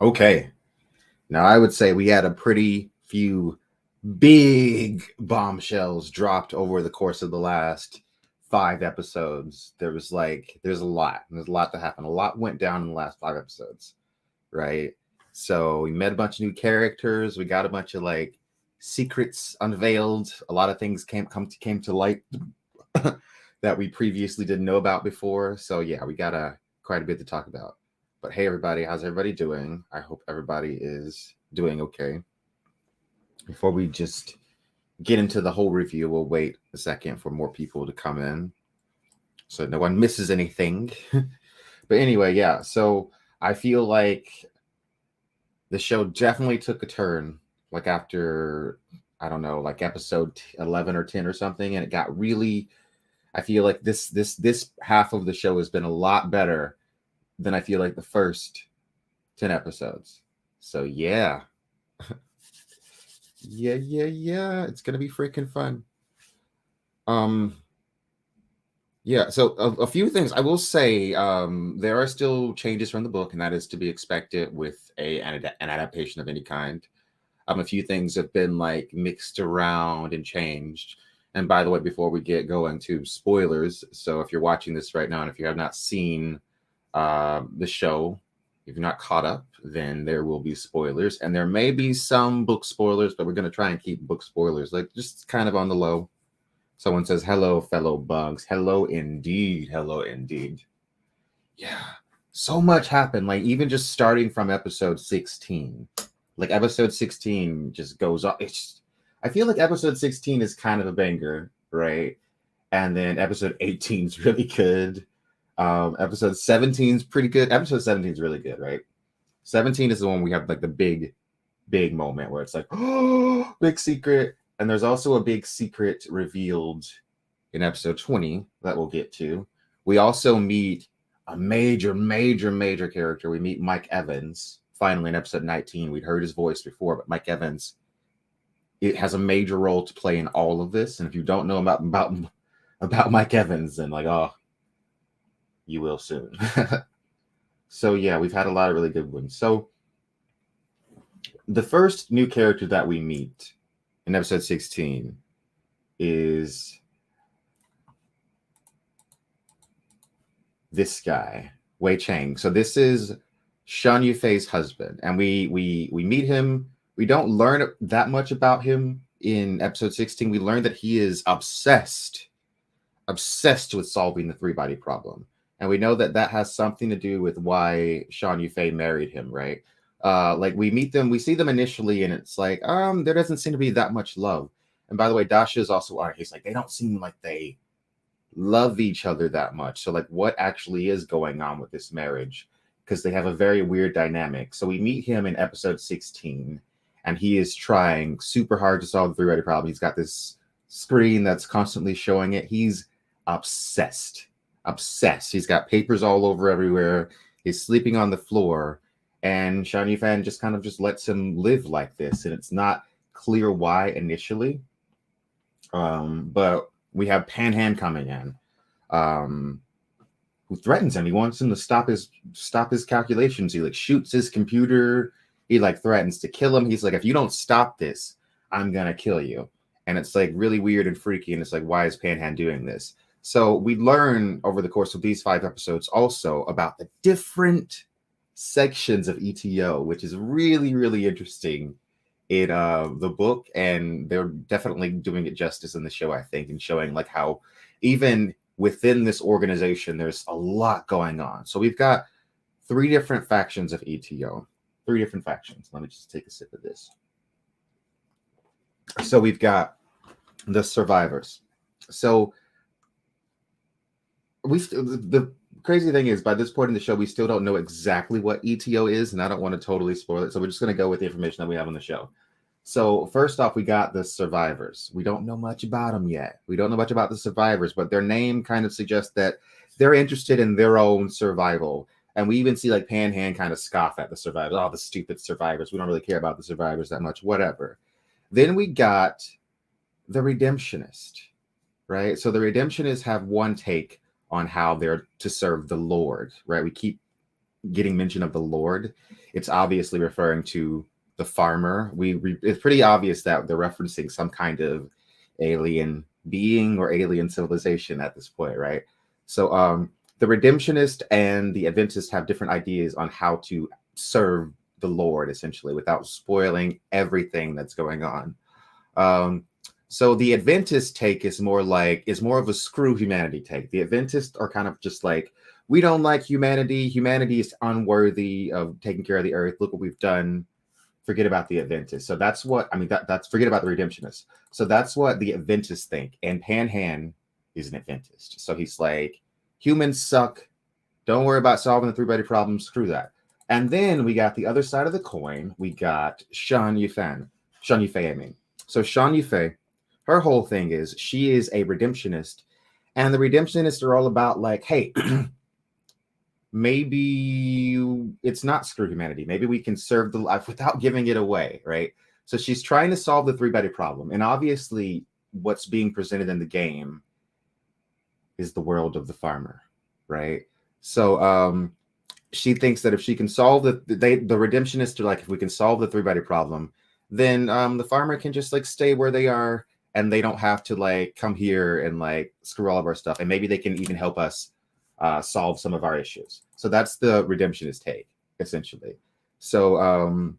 Okay. Now, I would say we had a pretty few big bombshells dropped over the course of the last 5 episodes. There's a lot. There's a lot that happened. A lot went down in the last 5 episodes, right? So we met a bunch of new characters. We got a bunch of like secrets unveiled. A lot of things came to light that we previously didn't know about before. So yeah, we got quite a bit to talk about. But hey, everybody, how's everybody doing? I hope everybody is doing okay. Before we just get into the whole review, we'll wait a second for more people to come in so no one misses anything. But anyway, yeah, so I feel like the show definitely took a turn like after, I don't know, like episode 11 or 10 or something, and it got really, I feel like this half of the show has been a lot better than I feel like the first 10 episodes. So yeah. Yeah. It's gonna be freaking fun. Um, yeah, so a few things I will say. There are still changes from the book, and that is to be expected with an adaptation of any kind. A few things have been like mixed around and changed. And by the way, before we get going to spoilers, so if you're watching this right now and if you have not seen the show, if you're not caught up, then there will be spoilers, and there may be some book spoilers, but we're going to try and keep book spoilers like just kind of on the low. Someone says, "Hello, fellow bugs." Hello, indeed. Hello, indeed. Yeah, so much happened. Like even just starting from episode 16, like episode 16 just goes off. I feel like episode 16 is kind of a banger, right? And then episode 18 is really good. Episode 17 is pretty good. Episode 17 is really good, right? 17 is the one we have like the big moment where it's like, oh, big secret. And there's also a big secret revealed in episode 20 that we'll get to. We also meet a major character. We meet Mike Evans finally in episode 19. We'd heard his voice before, but Mike Evans, it has a major role to play in all of this. And if you don't know about Mike Evans, then like, oh, you will soon. So yeah, we've had a lot of really good ones. So the first new character that we meet in episode 16 is this guy, Wei Chang. So this is Shan Yufei's husband, and we meet him. We don't learn that much about him in episode 16. We learn that he is obsessed with solving the three body problem, and we know that that has something to do with why Shan Yufei married him, right? Like we meet them, we see them initially, and it's like there doesn't seem to be that much love. And by the way, Dasha is also he's like they don't seem like they love each other that much. So like what actually is going on with this marriage? Because they have a very weird dynamic. So we meet him in episode 16, and he is trying super hard to solve the three-body problem. He's got this screen that's constantly showing it. He's obsessed. Obsessed. He's got papers all over everywhere. He's sleeping on the floor. And Shan Yufan just kind of just lets him live like this. And it's not clear why initially. But we have Panhan coming in, who threatens him. He wants him to stop his calculations. He like shoots his computer. He like threatens to kill him. He's like, if you don't stop this, I'm gonna kill you. And it's like really weird and freaky. And it's like, why is Panhan doing this? So we learn over the course of these 5 episodes also about the different sections of ETO, which is really interesting in the book, and they're definitely doing it justice in the show, I think, and showing like how even within this organization there's a lot going on. So we've got 3 different factions of ETO. 3 different factions. Let me just take a sip of this. So we've got the survivors. So the crazy thing is, by this point in the show, we still don't know exactly what ETO is, and I don't want to totally spoil it. So we're just going to go with the information that we have on the show. So first off, we got the survivors. We don't know much about them yet. We don't know much about the survivors, but their name kind of suggests that they're interested in their own survival. And we even see like Panhan kind of scoff at the survivors. Oh, the stupid survivors. We don't really care about the survivors that much, whatever. Then we got the redemptionist, right? So the redemptionists have one take on how they're to serve the Lord, right? We keep getting mention of the Lord, it's obviously referring to the farmer. It's pretty obvious that they're referencing some kind of alien being or alien civilization at this point, right? So the redemptionist and the Adventist have different ideas on how to serve the Lord, essentially, without spoiling everything that's going on. So the Adventist take is more of a screw humanity take. The Adventists are kind of just like, we don't like humanity. Humanity is unworthy of taking care of the earth. Look what we've done. Forget about the Adventists. So that's what, I mean, that's forget about the redemptionists. So that's what the Adventists think. And Panhan is an Adventist. So he's like, humans suck. Don't worry about solving the three-body problem. Screw that. And then we got the other side of the coin. We got Shan Yufei, I mean. So Shan Yufei, her whole thing is she is a redemptionist. And the redemptionists are all about like, hey, maybe it's not screw humanity. Maybe we can serve the life without giving it away, right? So she's trying to solve the three-body problem. And obviously what's being presented in the game is the world of the farmer, right? So she thinks that if she can solve the redemptionists are like, if we can solve the three-body problem, then the farmer can just like stay where they are and they don't have to like come here and like screw all of our stuff. And maybe they can even help us solve some of our issues. So that's the redemptionist take, essentially. So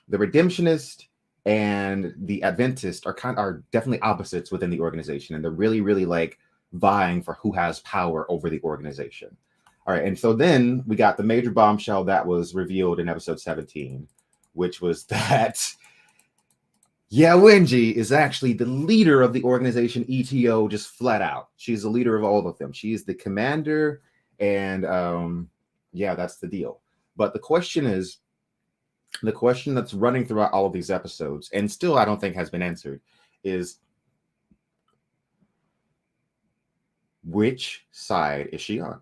the redemptionist and the Adventist are definitely opposites within the organization, and they're really, really like vying for who has power over the organization. All right, and so then we got the major bombshell that was revealed in episode 17, which was that Wengie is actually the leader of the organization ETO, just flat out. She's the leader of all of them. She's the commander, and that's the deal. But the question that's running throughout all of these episodes, and still I don't think has been answered, is which side is she on?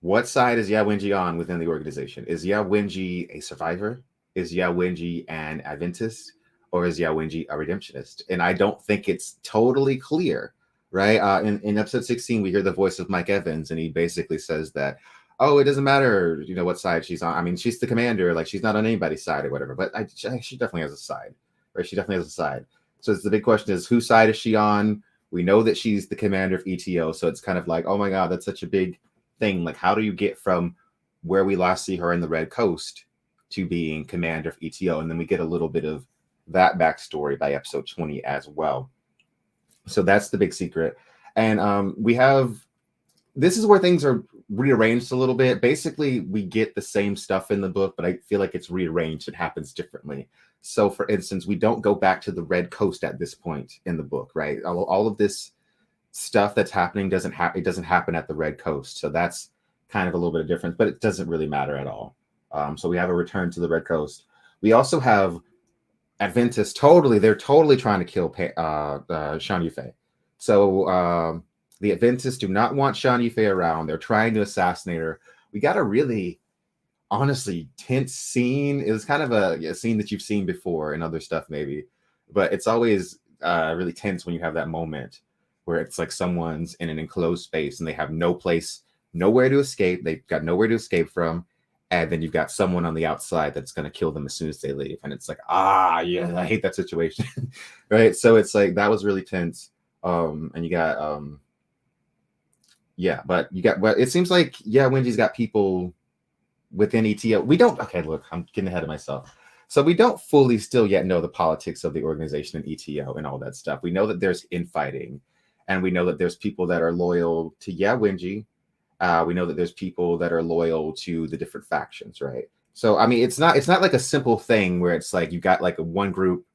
What side is Wengie on within the organization? Is Wengie a survivor? Is Wengie an Adventist? Or is Wengie a redemptionist? And I don't think it's totally clear, right? In episode 16, we hear the voice of Mike Evans, and he basically says that, oh, it doesn't matter, what side she's on. I mean, she's the commander, like she's not on anybody's side or whatever, but she definitely has a side, right? She definitely has a side. So the big question is, whose side is she on? We know that she's the commander of ETO, so it's kind of like, oh my God, that's such a big thing. Like, how do you get from where we last see her in the Red Coast to being commander of ETO? And then we get a little bit of that backstory by episode 20 as well. So that's the big secret. And this is where things are rearranged a little bit. Basically, we get the same stuff in the book, but I feel like it's rearranged. It happens differently. So for instance, we don't go back to the Red Coast at this point in the book, right? All of this stuff that's happening doesn't happen at the Red Coast. So that's kind of a little bit of difference, but it doesn't really matter at all. So we have a return to the Red Coast. We also have Adventists they're totally trying to kill Shan Yufei. So the Adventists do not want Shan Yufei around. They're trying to assassinate her. We got a really, honestly, tense scene. It was kind of a scene that you've seen before in other stuff, maybe. But it's always really tense when you have that moment where it's like someone's in an enclosed space and they have nowhere to escape. They've got nowhere to escape from. And then you've got someone on the outside that's going to kill them as soon as they leave. And it's like, yeah, I hate that situation. Right. So it's like, that was really tense. And you got, but it seems like, Wengie's got people within ETO. Okay, look, I'm getting ahead of myself. So we don't fully still yet know the politics of the organization and ETO and all that stuff. We know that there's infighting, and we know that there's people that are loyal to Wengie. We know that there's people that are loyal to the different factions, right? So I mean, it's not like a simple thing where it's like you got like one group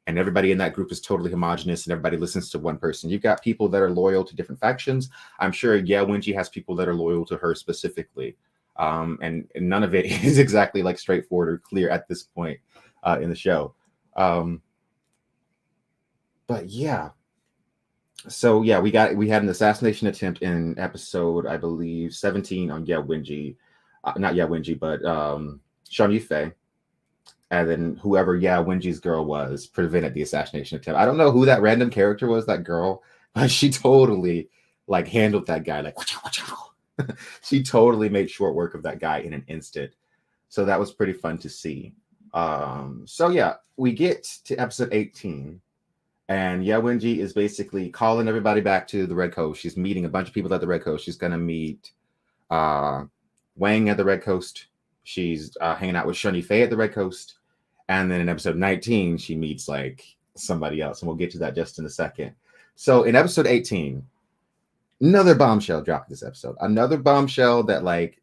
and everybody in that group is totally homogenous and everybody listens to one person. You've got people that are loyal to different factions. I'm sure Wengie has people that are loyal to her specifically. And none of it is exactly like straightforward or clear at this point in the show. But yeah. So yeah, we had an assassination attempt in episode, I believe, 17 on Wengie, not Wengie, but Shan Yufei, and then whoever Wengie's girl was prevented the assassination attempt. I don't know who that random character was, that girl, but she totally like handled that guy like, She totally made short work of that guy in an instant. So that was pretty fun to see. So yeah, we get to episode 18, and yeah, Wengie is basically calling everybody back to the Red Coast. She's meeting a bunch of people at the Red Coast. She's gonna meet Wang at the Red Coast. She's hanging out with Shunny Fei at the Red Coast. And then in episode 19, she meets like somebody else. And we'll get to that just in a second. So in episode 18, another bombshell dropped this episode. Another bombshell that like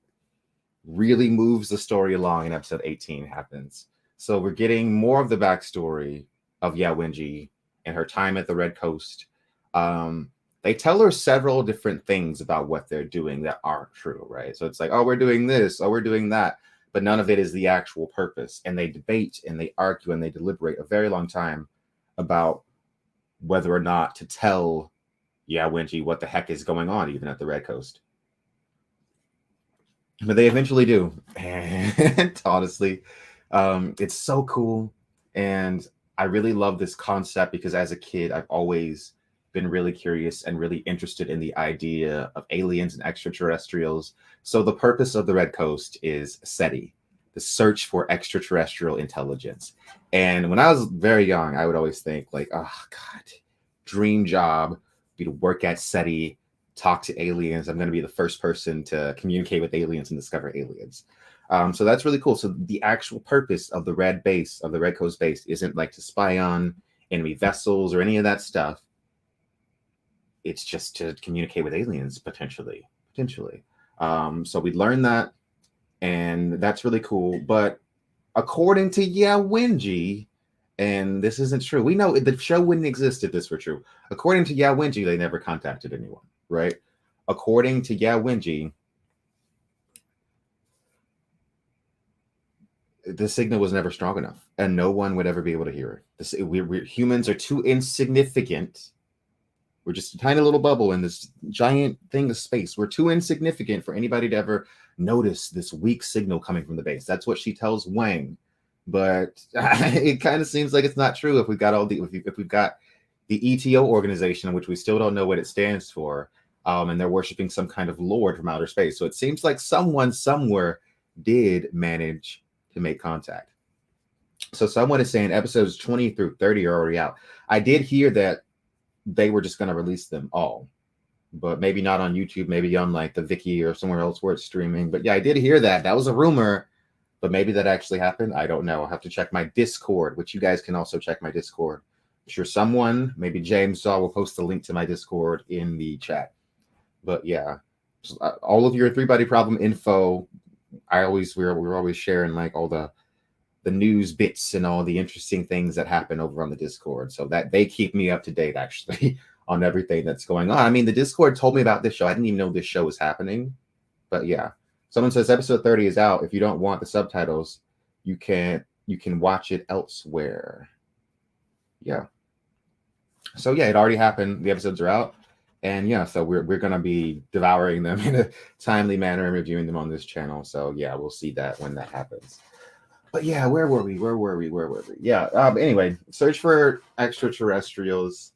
really moves the story along in episode 18 happens. So we're getting more of the backstory of Wengie and her time at the Red Coast. They tell her several different things about what they're doing that aren't true, right? So it's like, oh, we're doing this, oh, we're doing that, but none of it is the actual purpose. And they debate and they argue and they deliberate a very long time about whether or not to tell Wengie what the heck is going on, even at the Red Coast. But they eventually do. And honestly, it's so cool. And I really love this concept because as a kid, I've always been really curious and really interested in the idea of aliens and extraterrestrials. So the purpose of the Red Coast is SETI, the search for extraterrestrial intelligence. And when I was very young, I would always think like, oh God, dream job be to work at SETI, talk to aliens. I'm going to be the first person to communicate with aliens and discover aliens. So that's really cool. So the actual purpose of the Red Coast base isn't like to spy on enemy vessels or any of that stuff. It's just to communicate with aliens potentially. So we learned that, and that's really cool. But according to Wengie, and this isn't true. We know the show wouldn't exist if this were true. According to Wengie, they never contacted anyone, right? According to Wengie, the signal was never strong enough, and no one would ever be able to hear it. We're humans are too insignificant. We're just a tiny little bubble in this giant thing of space. We're too insignificant for anybody to ever notice this weak signal coming from the base. That's what she tells Wang. But it kind of seems like it's not true if we've got if we've got the ETO organization, which we still don't know what it stands for, and they're worshiping some kind of lord from outer space. So it seems like someone somewhere did manage to make contact. So someone is saying episodes 20 through 30 are already out. I did hear that they were just going to release them all, but maybe not on YouTube, maybe on like the Viki or somewhere else where it's streaming. But yeah, I did hear that. That was a rumor, but maybe that actually happened. I don't know. I'll have to check my Discord, which you guys can also check my Discord. I'm sure someone, maybe James Saw, will post the link to my Discord in the chat. But yeah, all of your Three Body Problem info, we're always sharing like all the news bits and all the interesting things that happen over on the Discord, so that they keep me up to date actually on everything that's going on. I mean, the Discord told me about this show. I didn't even know this show was happening, but yeah. Someone says episode 30 is out. If you don't want the subtitles, you can watch it elsewhere. Yeah. So yeah, it already happened. The episodes are out, and yeah, so we're gonna be devouring them in a timely manner and reviewing them on this channel. So yeah, we'll see that when that happens. But yeah, where were we? Yeah. Anyway, search for extraterrestrials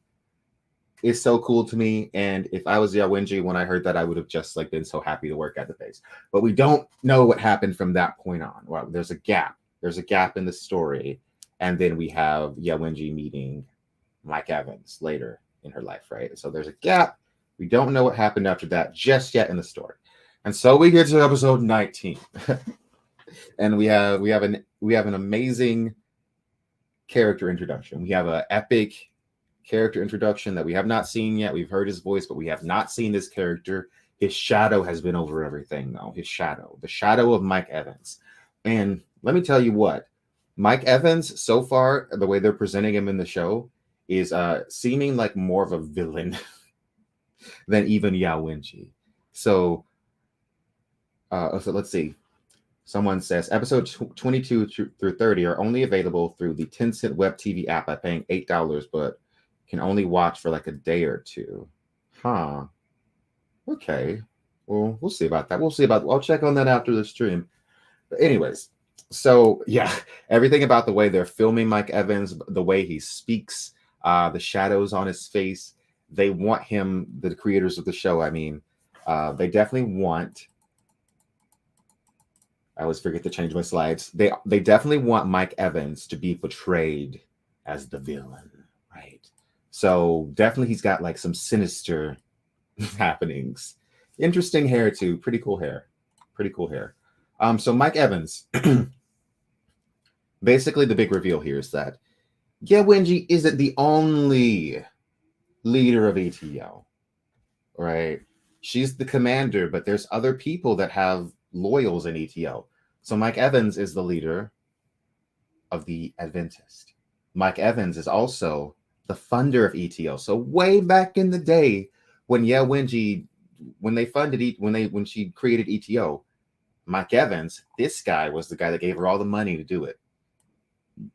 is so cool to me. And if I was Wengie, when I heard that, I would have just like been so happy to work at the base. But we don't know what happened from that point on. Well, there's a gap. There's a gap in the story, and then we have Wengie meeting Mike Evans later in her life, right? So there's a gap. We don't know what happened after that just yet in the story, and so we get to episode 19. And we have an amazing character introduction. We have an epic character introduction that we have not seen yet. We've heard his voice, but we have not seen this character. His shadow has been over everything, though. The shadow of Mike Evans. And let me tell you what, Mike Evans, so far, the way they're presenting him in the show is seeming like more of a villain than even Wengie. So let's see. Someone says episodes 22 through 30 are only available through the Tencent Web TV app by paying $8, but can only watch for like a day or two. Huh. Okay. Well, we'll see about that. I'll check on that after the stream. But anyways, so yeah, everything about the way they're filming Mike Evans, the way he speaks, the shadows on his face, they want him, the creators of the show, I mean, They definitely want. I always forget to change my slides. They definitely want Mike Evans to be portrayed as the villain, right? So definitely he's got like some sinister happenings. Interesting hair too. Pretty cool hair. Pretty cool hair. So Mike Evans. Basically, the big reveal here is that Wengie isn't the only leader of ATL, right? She's the commander, but there's other people that have loyals in ATL. So Mike Evans is the leader of the Adventist. Mike Evans is also the funder of ETL. So way back in the day, when Wengie, when she created ETO, Mike Evans, this guy was the guy that gave her all the money to do it.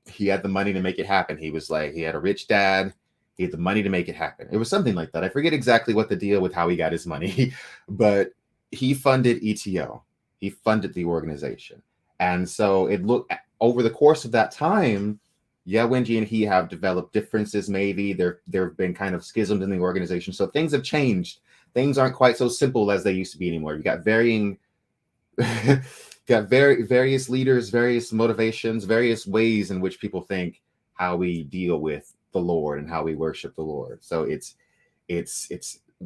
He had the money to make it happen. He was like, he had a rich dad. He had the money to make it happen. It was something like that. I forget exactly what the deal with how he got his money, but he funded ETO. He funded the organization. And so it looked over the course of that time, Wengie and he have developed differences. Maybe there have been kind of schisms in the organization. So things have changed. Things aren't quite so simple as they used to be anymore. You got varying various leaders, various motivations, various ways in which people think how we deal with the Lord and how we worship the Lord. So it's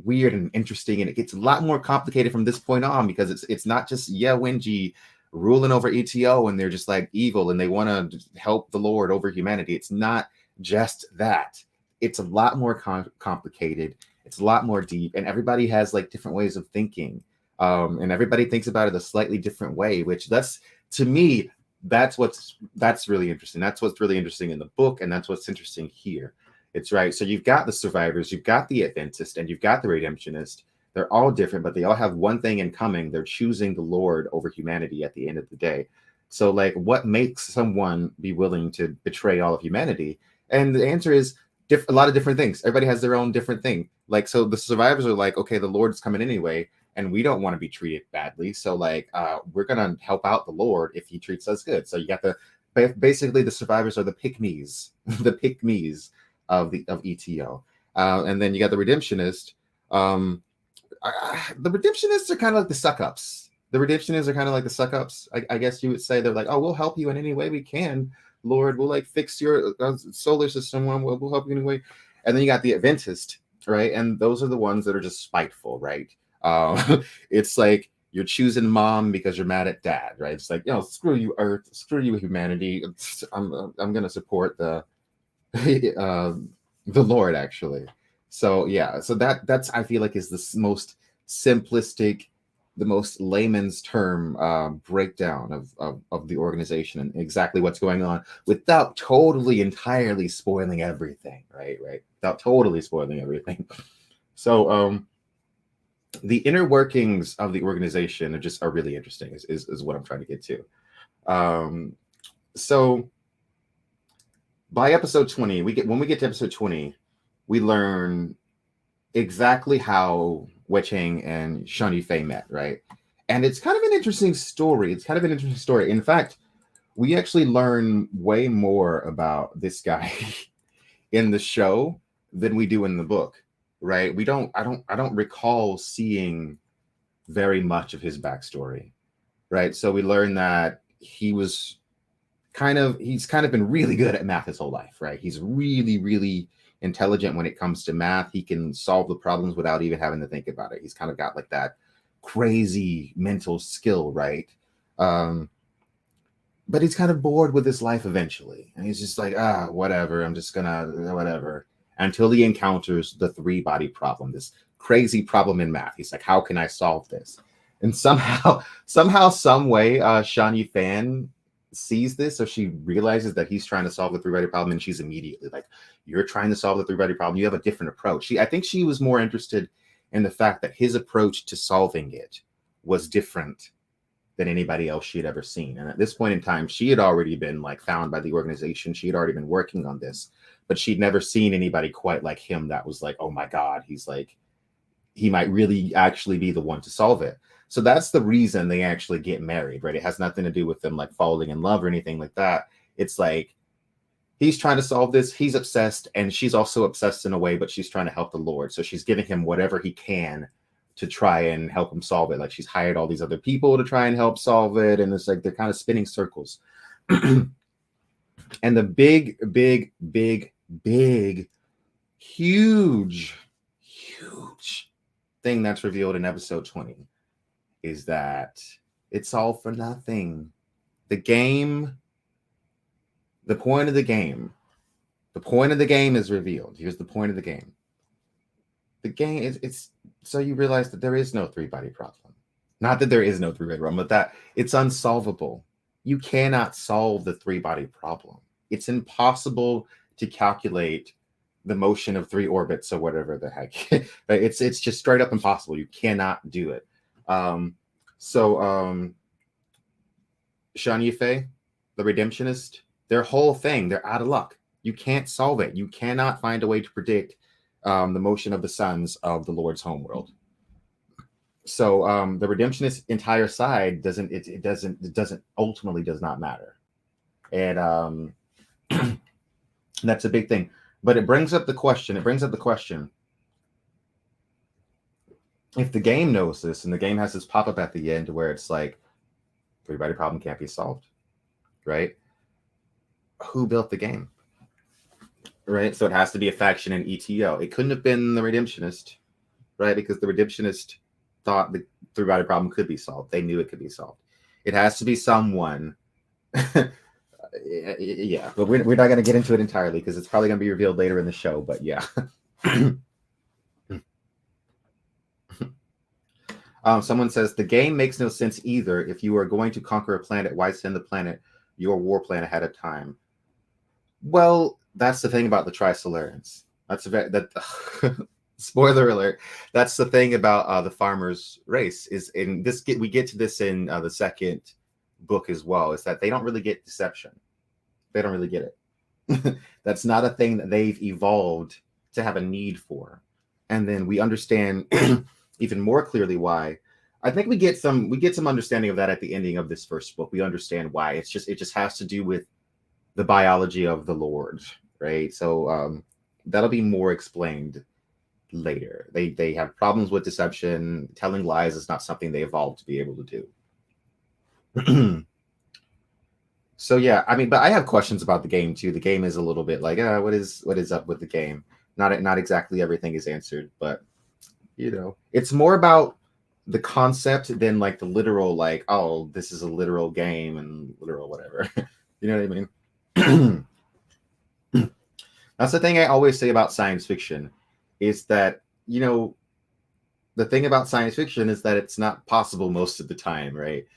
weird and interesting, and it gets a lot more complicated from this point on, because it's not just Wengie ruling over ETO and they're just like evil and they want to help the Lord over humanity. It's not just that. It's a lot more complicated. It's a lot more deep, and everybody has like different ways of thinking. And everybody thinks about it a slightly different way, which to me, that's really interesting. That's what's really interesting in the book, and that's what's interesting here. It's right. So you've got the survivors, you've got the Adventist, and you've got the Redemptionist. They're all different, but they all have one thing in common. They're choosing the Lord over humanity at the end of the day. So like, what makes someone be willing to betray all of humanity? And the answer is a lot of different things. Everybody has their own different thing. Like, so the survivors are like, okay, the Lord's coming anyway, and we don't want to be treated badly. So like, we're going to help out the Lord if he treats us good. So you got basically the survivors are the pick-me's, the pick-me's of ETO. And then you got the Redemptionist. The Redemptionists are kind of like the suck-ups. The Redemptionists are kind of like the suck-ups. I guess you would say. They're like, oh, we'll help you in any way we can, Lord. We'll like fix your solar system. We'll help you anyway. And then you got the Adventist, right? And those are the ones that are just spiteful, right? It's like you're choosing mom because you're mad at dad, right? It's like, screw you, Earth, screw you, humanity. I'm gonna support the Lord, actually. So yeah, so that's I feel like is the most simplistic, the most layman's term breakdown of the organization and exactly what's going on, without totally entirely spoiling everything, right? Without totally spoiling everything. So the inner workings of the organization are really interesting, is what I'm trying to get to. So by episode 20, when we get to episode 20, we learn exactly how Wei Chang and Shan Yufei met, right? And it's kind of an interesting story. In fact, we actually learn way more about this guy in the show than we do in the book, right? I don't recall seeing very much of his backstory, right? So we learn that he's kind of been really good at math his whole life, right? He's really, really intelligent when it comes to math. He can solve the problems without even having to think about it. He's kind of got like that crazy mental skill, right? But he's kind of bored with his life eventually, and he's just like, whatever, I'm just gonna whatever, until he encounters the 3-body problem, this crazy problem in math. He's like, how can I solve this? And somehow some way Shan Yufei sees this, so she realizes that he's trying to solve the 3-body problem, and she's immediately like, you're trying to solve the 3-body problem, you have a different approach. I think she was more interested in the fact that his approach to solving it was different than anybody else she had ever seen. And at this point in time, she had already been like found by the organization. She had already been working on this, but she'd never seen anybody quite like him that was like, oh my God, he's like, he might really actually be the one to solve it. So that's the reason they actually get married, right? It has nothing to do with them like falling in love or anything like that. It's like, he's trying to solve this, he's obsessed, and she's also obsessed in a way, but she's trying to help the Lord. So she's giving him whatever he can to try and help him solve it. Like she's hired all these other people to try and help solve it, and it's like they're kind of spinning circles. And the big, huge thing that's revealed in episode 20 is that it's all for nothing. The point of the game is revealed. Here's the point of the game. The game is it's so you realize that there is no three-body problem. Not that there is no three-body problem, but that it's unsolvable. You cannot solve the three-body problem. It's impossible to calculate the motion of three orbits or whatever the heck. It's just straight up impossible. You cannot do it. Sean Yifei, the Redemptionist, their whole thing, they're out of luck. You can't solve it. You cannot find a way to predict the motion of the suns of the Lord's homeworld. So the Redemptionist entire side doesn't ultimately does not matter. And that's a big thing. But it brings up the question. If the game knows this, and the game has this pop-up at the end where it's like, three-body problem can't be solved, right? Who built the game? Right? So it has to be a faction in ETO. It couldn't have been the Redemptionist, right? Because the Redemptionist thought the three-body problem could be solved. They knew it could be solved. It has to be someone. Yeah, but we're not going to get into it entirely because it's probably going to be revealed later in the show. But yeah. Someone says the game makes no sense either. If you are going to conquer a planet, why send the planet your war plan ahead of time? Well, that's the thing about the Trisolarans. Spoiler alert. That's the thing about the farmers' race. Is in this we get to this in the second book as well. Is that they don't really get deception. They don't really get it. That's not a thing that they've evolved to have a need for. And then we understand even more clearly why. I think we get some understanding of that at the ending of this first book. We understand why. It just has to do with the biology of the Lord, right? So that'll be more explained later. They have problems with deception. Telling lies is not something they evolved to be able to do. So yeah, I mean, but I have questions about the game too. The game is a little bit like, what is up with the game? Not exactly everything is answered, but you know, it's more about the concept than like the literal, like, oh, this is a literal game and literal whatever. You know what I mean? That's the thing I always say about science fiction is that, you know, the thing about science fiction is that it's not possible most of the time, right?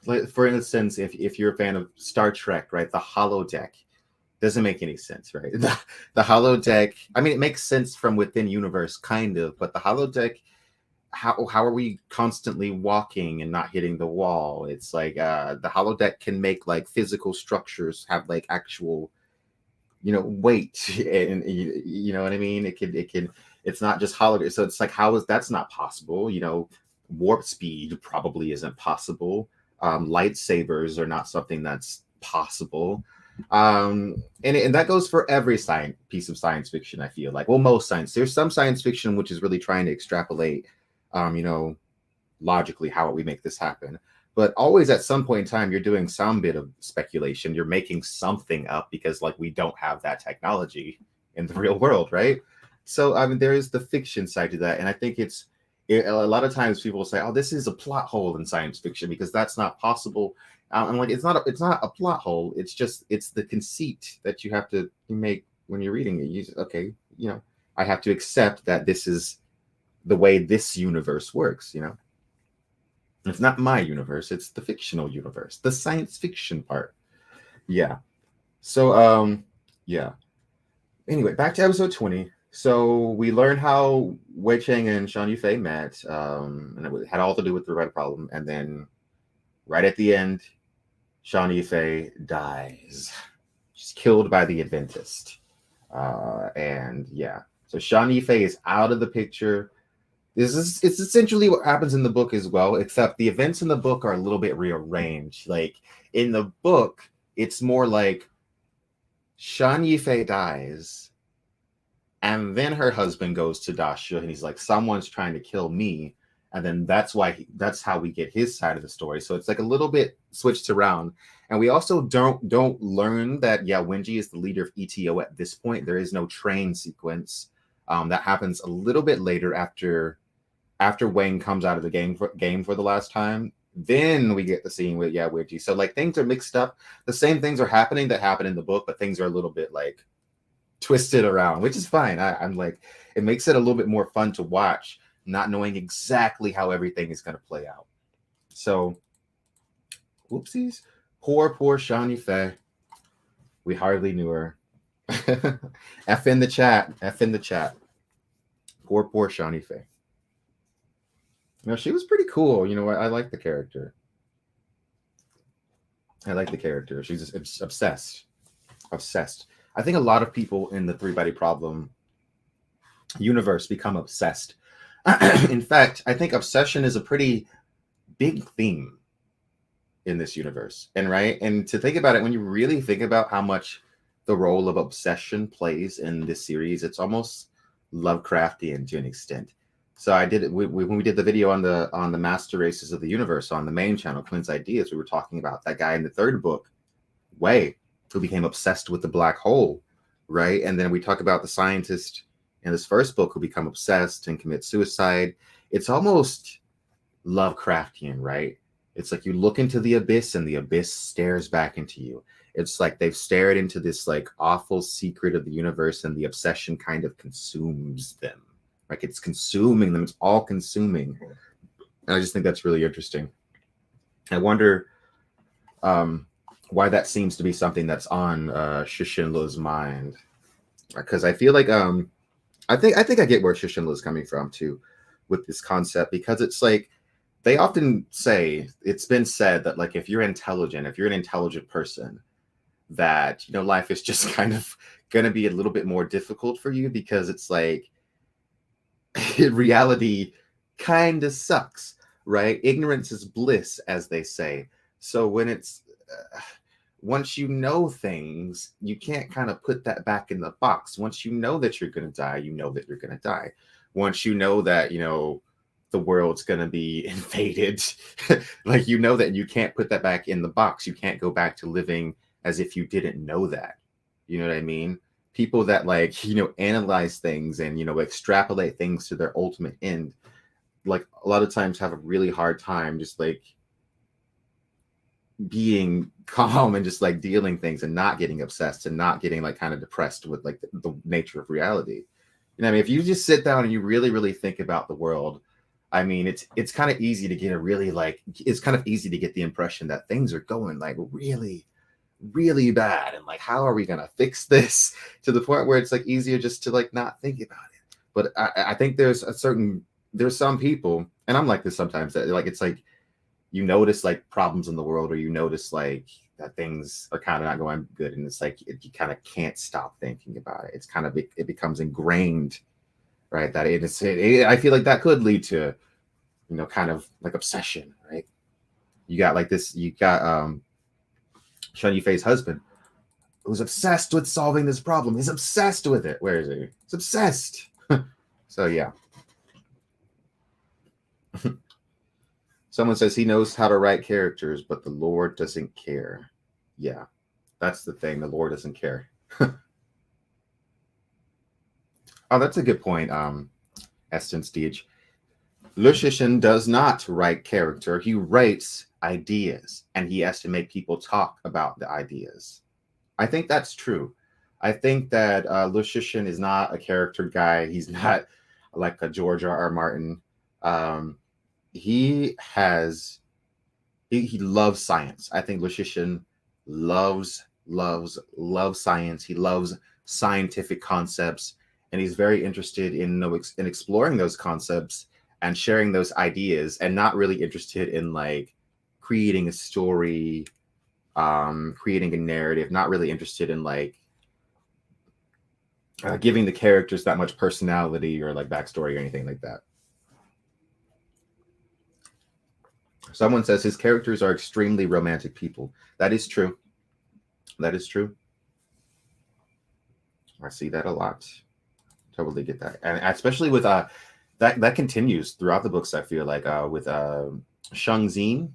Like for instance, if you're a fan of Star Trek, right, the holodeck doesn't make any sense, right? The holodeck, I mean, it makes sense from within universe, kind of, but the holodeck, how are we constantly walking and not hitting the wall? It's like the holodeck can make like physical structures have like actual, you know, weight, and you know what I mean? It can. It's not just holodeck. So it's like, that's not possible? You know, warp speed probably isn't possible. Lightsabers are not something that's possible. And that goes for every piece of science fiction. I feel like, well, most there's some science fiction which is really trying to extrapolate, you know, logically how we make this happen. But always at some point in time, you're doing some bit of speculation. You're making something up because like we don't have that technology in the real world, right? So I mean, there is the fiction side to that, and I think a lot of times people will say, "Oh, this is a plot hole in science fiction because that's not possible." I'm like, it's not a plot hole. It's the conceit that you have to make when you're reading it. You just, okay, you know, I have to accept that this is the way this universe works. You know, it's not my universe. It's the fictional universe, the science fiction part. Yeah. So yeah. Anyway, back to episode 20. So we learned how Wei Cheng and Sean Yufei met, and it had all to do with the red problem. And then right at the end, Sean Yufei dies. She's killed by the Adventist. And yeah, so Sean Yufei is out of the picture. It's essentially what happens in the book as well, except the events in the book are a little bit rearranged. Like in the book, it's more like Sean Yufei dies, And then her husband goes to Dasha and he's like, someone's trying to kill me. And then that's how we get his side of the story. So it's like a little bit switched around. And we also don't learn that, yeah, Wengie is the leader of ETO at this point. There is no train sequence. That happens a little bit later after Wayne comes out of the game for the last time. Then we get the scene with, yeah, Wengie. So like things are mixed up. The same things are happening that happen in the book, but things are a little bit like twisted around, which is fine. I'm like, it makes it a little bit more fun to watch, not knowing exactly how everything is going to play out. So, whoopsies. Poor Shawnee Faye. We hardly knew her. F in the chat. F in the chat. Poor Shawnee Faye. You know, she was pretty cool. You know, I like the character. She's obsessed. I think a lot of people in the Three-Body Problem universe become obsessed. In fact, I think obsession is a pretty big theme in this universe. And to think about it, when you really think about how much the role of obsession plays in this series, it's almost Lovecraftian to an extent. So I did it when we did the video on the Master Races of the Universe on the main channel, Quinn's Ideas. We were talking about that guy in the third book, Way, who became obsessed with the black hole, right? And then we talk about the scientist in this first book who become obsessed and commit suicide. It's almost Lovecraftian, right? It's like you look into the abyss and the abyss stares back into you. It's like they've stared into this like awful secret of the universe, and the obsession kind of consumes them. Like it's consuming them. It's all consuming. And I just think that's really interesting. I wonder why that seems to be something that's on Shishinla's mind. Because I feel like I think I get where Shishinla's coming from too with this concept, because it's like they often say, it's been said that like if you're an intelligent person, that, you know, life is just kind of going to be a little bit more difficult for you, because it's like reality kind of sucks, right? Ignorance is bliss, as they say. So when it's once you know things, you can't kind of put that back in the box. Once you know that you're going to die, you know that you're going to die. Once you know that, you know, the world's going to be invaded, like, you know that you can't put that back in the box. You can't go back to living as if you didn't know that. You know what I mean? People that, like, you know, analyze things and, you know, extrapolate things to their ultimate end, like a lot of times have a really hard time just like being calm and just like dealing things and not getting obsessed and not getting like kind of depressed with like the nature of reality. You know what I mean? If you just sit down and you really, really think about the world, I mean, it's kind of easy to get the impression that things are going like really, really bad. And like, how are we going to fix this, to the point where it's like easier just to like not think about it. But I think there's some people, and I'm like this sometimes, that like, it's like, you notice like problems in the world, or you notice like that things are kind of not going good, and it's like you kind of can't stop thinking about it. It's kind of, it becomes ingrained, right? That I feel like that could lead to, you know, kind of like obsession, right? You got Shun Yufei's husband, who's obsessed with solving this problem. He's obsessed with it. Where is he? He's obsessed. So yeah. Someone says he knows how to write characters, but the Lord doesn't care. Yeah, that's the thing. The Lord doesn't care. Oh, that's a good point, Eston Steege. Le Shishin does not write character. He writes ideas, and he has to make people talk about the ideas. I think that's true. I think that Le Shishin is not a character guy. He's not like a George R.R. Martin. He loves science. I think Le Shishin loves science. He loves scientific concepts, and he's very interested in exploring those concepts and sharing those ideas, and not really interested in like creating a story, creating a narrative, not really interested in like giving the characters that much personality or like backstory or anything like that. Someone says his characters are extremely romantic people. That is true. That is true. I see that a lot. Totally get that, and especially with that continues throughout the books. I feel like with Shang Xin,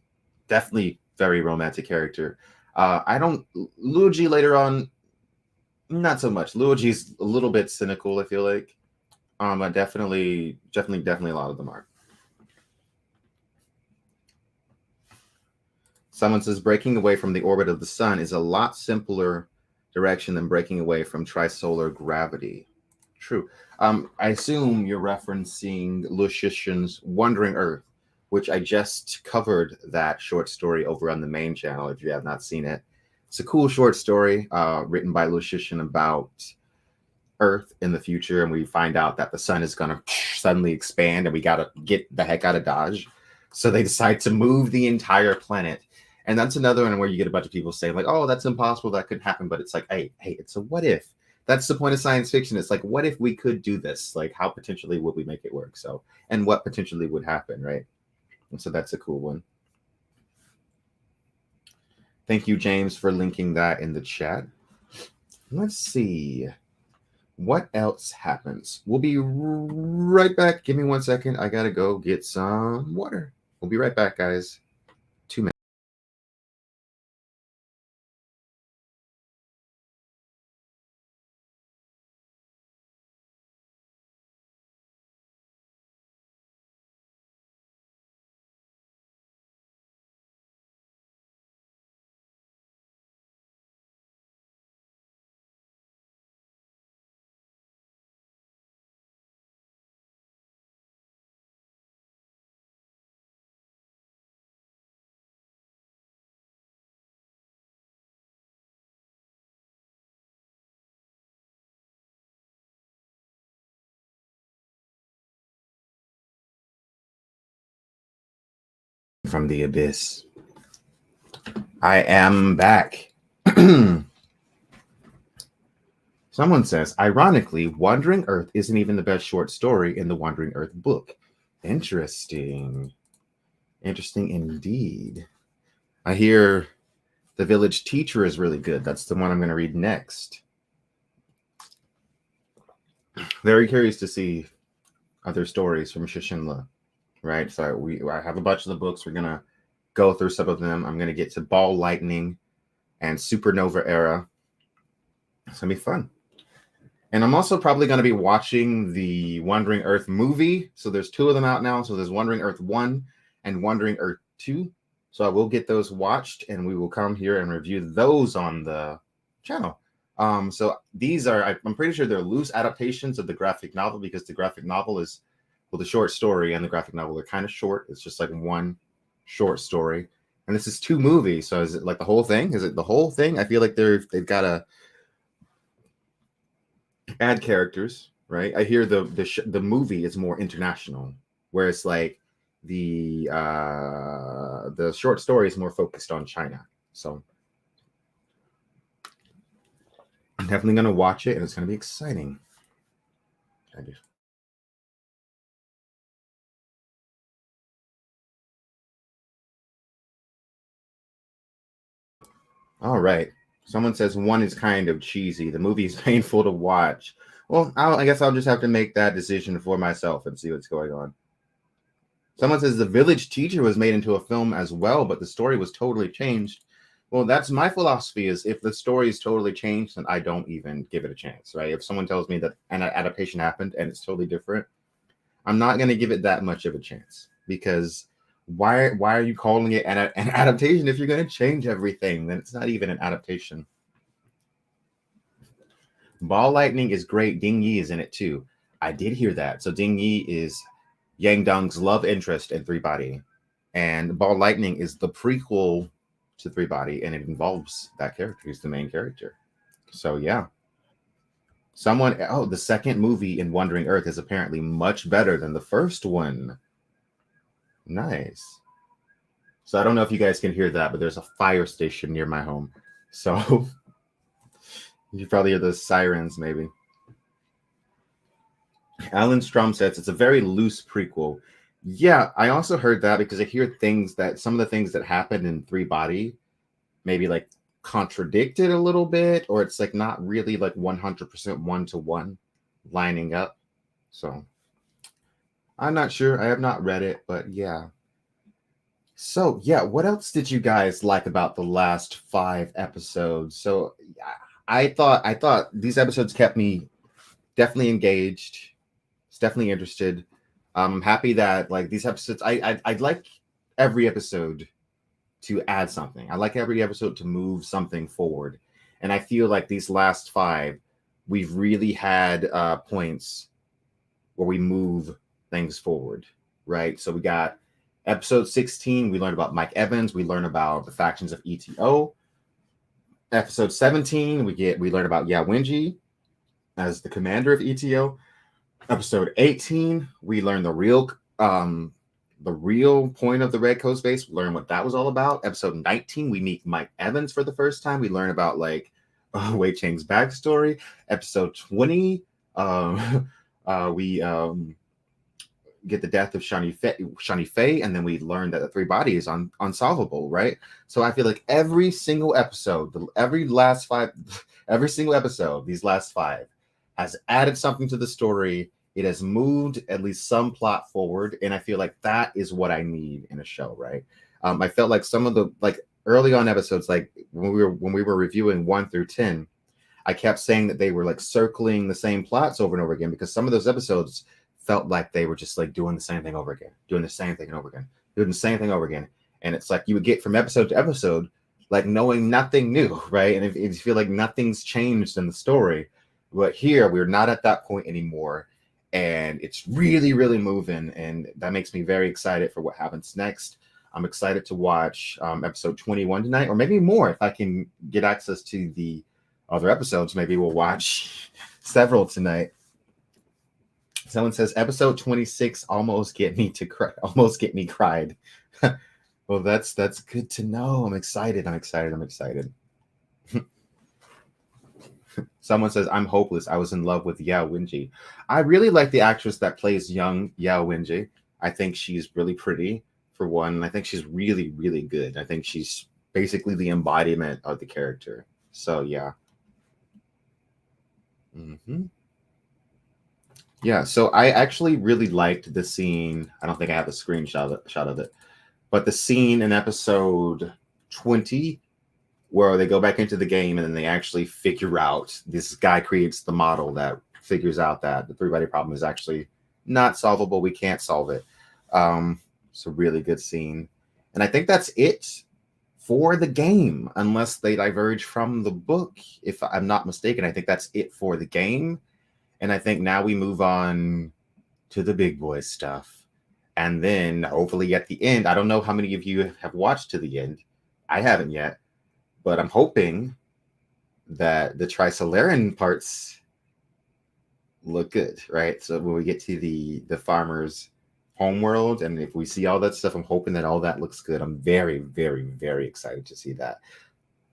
definitely very romantic character. I don't Luigi later on, not so much. Luigi's a little bit cynical. I feel like, definitely a lot of them are. Someone says breaking away from the orbit of the sun is a lot simpler direction than breaking away from trisolar gravity. True. I assume you're referencing Lucian's Wandering Earth, which I just covered that short story over on the main channel if you have not seen it. It's a cool short story written by Lucian about Earth in the future, and we find out that the sun is going to suddenly expand and we got to get the heck out of Dodge. So they decide to move the entire planet. And that's another one where you get a bunch of people saying, like, oh, that's impossible, that couldn't happen. But it's like, hey, it's a what if. That's the point of science fiction. It's like, what if we could do this? Like, how potentially would we make it work? So, and what potentially would happen, right? And so that's a cool one. Thank you, James, for linking that in the chat. Let's see what else happens. We'll be right back. Give me 1 second. I got to go get some water. We'll be right back, guys. 2 minutes. From the abyss. I am back. Someone says, ironically, Wandering Earth isn't even the best short story in the Wandering Earth book. Interesting. Interesting indeed. I hear The Village Teacher is really good. That's the one I'm going to read next. Very curious to see other stories from Shishinla, right? So I have a bunch of the books. We're going to go through some of them. I'm going to get to Ball Lightning and Supernova Era. It's going to be fun. And I'm also probably going to be watching the Wandering Earth movie. So there's 2 of them out now. So there's Wandering Earth 1 and Wandering Earth 2. So I will get those watched and we will come here and review those on the channel. So these are, I'm pretty sure they're loose adaptations of the graphic novel, because the graphic novel is, well, the short story and the graphic novel are kind of short. It's just like one short story. And this is 2 movies. So is it like the whole thing? Is it the whole thing? I feel like they've got to add characters, right? I hear the movie is more international, whereas like the short story is more focused on China. So I'm definitely gonna watch it, and it's gonna be exciting. All right. Someone says 1 is kind of cheesy. The movie is painful to watch. Well, I guess I'll just have to make that decision for myself and see what's going on. Someone says The Village Teacher was made into a film as well, but the story was totally changed. Well, that's my philosophy, is if the story is totally changed, then I don't even give it a chance, right? If someone tells me that an adaptation happened and it's totally different, I'm not going to give it that much of a chance, because why are you calling it an adaptation if you're going to change everything? Then it's not even an adaptation. Ball Lightning is great. Ding Yi is in it too. I did hear that. So Ding Yi is Yang Dong's love interest in Three Body, and Ball Lightning is the prequel to Three Body, and it involves that character. He's the main character. So yeah. The second movie in Wandering Earth is apparently much better than the first one. Nice. So I don't know if you guys can hear that, but there's a fire station near my home. So you probably hear the sirens, maybe. Alan Strom says it's a very loose prequel. Yeah, I also heard that, because I hear things that some of the things that happened in Three Body maybe like contradicted a little bit, or it's like not really like 100% 1-to-1. lining up. So I'm not sure. I have not read it, but yeah. So yeah, what else did you guys like about the last 5 episodes? So yeah, I thought these episodes kept me definitely engaged. It's definitely interested. I'm happy that like these episodes. I'd like every episode to add something. I like every episode to move something forward, and I feel like these last 5, we've really had points where we move things forward, right? So we got episode 16, we learned about Mike Evans, we learn about the factions of ETO. Episode 17, we learn about Wengie as the commander of ETO. Episode 18, we learn the real point of the Red Coast base, learn what that was all about. Episode 19, we meet Mike Evans for the first time. We learn about like Wei Chang's backstory. Episode 20, we get the death of Shani Fei, and then we learn that the 3 body is unsolvable, right? So I feel like every single episode, every single episode, these last 5 has added something to the story. It has moved at least some plot forward, and I feel like that is what I need in a show, right? I felt like some of the like early on episodes, like when we were reviewing 1 through 10, I kept saying that they were like circling the same plots over and over again because some of those episodes felt like they were just like doing the same thing over again, doing the same thing over again, doing the same thing over again. And it's like you would get from episode to episode, like knowing nothing new, right? And you feel like nothing's changed in the story. But here, we're not at that point anymore. And it's really, really moving. And that makes me very excited for what happens next. I'm excited to watch episode 21 tonight, or maybe more if I can get access to the other episodes. Maybe we'll watch several tonight. Someone says episode 26 almost get me cried. Well, that's good to know. I'm excited. Someone says I'm hopeless. I was in love with Yao Wengie. I really like the actress that plays young Yao Wengie. I think she's really pretty for one. I think she's really, really good. I think she's basically the embodiment of the character. So yeah. Mm-hmm. Yeah, so I actually really liked the scene. I don't think I have a screenshot of it, but the scene in episode 20 where they go back into the game and then they actually figure out this guy creates the model that figures out that the 3 body problem is actually not solvable. We can't solve it. It's a really good scene. And I think that's it for the game, unless they diverge from the book. If I'm not mistaken, I think that's it for the game. And I think now we move on to the big boy stuff. And then hopefully at the end, I don't know how many of you have watched to the end. I haven't yet, but I'm hoping that the Trisolaran parts look good, right? So when we get to the farmer's homeworld, and if we see all that stuff, I'm hoping that all that looks good. I'm very, very, very excited to see that.